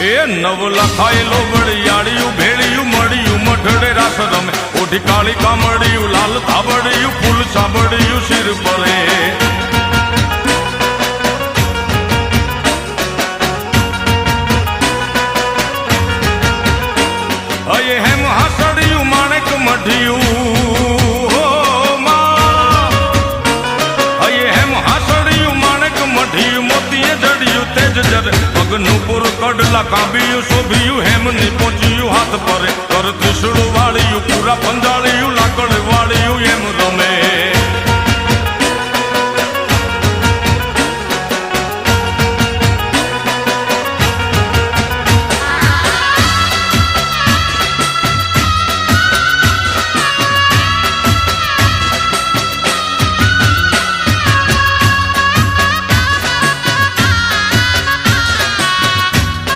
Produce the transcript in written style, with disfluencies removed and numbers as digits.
એ નવ લખાયેલો વડિયાળિયું ભેળિયું મળ્યું મઢડે રાસ રમે ઓઢી કાળી કામડિયું લાલ ધાબડિયું ફૂલ સાબડિયું શિર પરે અયે હેમ હાસડિયું માણેક મઢિયું અયે હેમ હાસડિયું માણેક મઢિયું મોતીએ જડિયું તેજ જરે પગનું પુર કડલા કાંબિયું શોભિયું હેમની પહોંચ્યું હાથ પરે કર ત્રિશુળ વાળિયું પૂરા પંજાળિયું લાકડ વાળિયું એમ રમે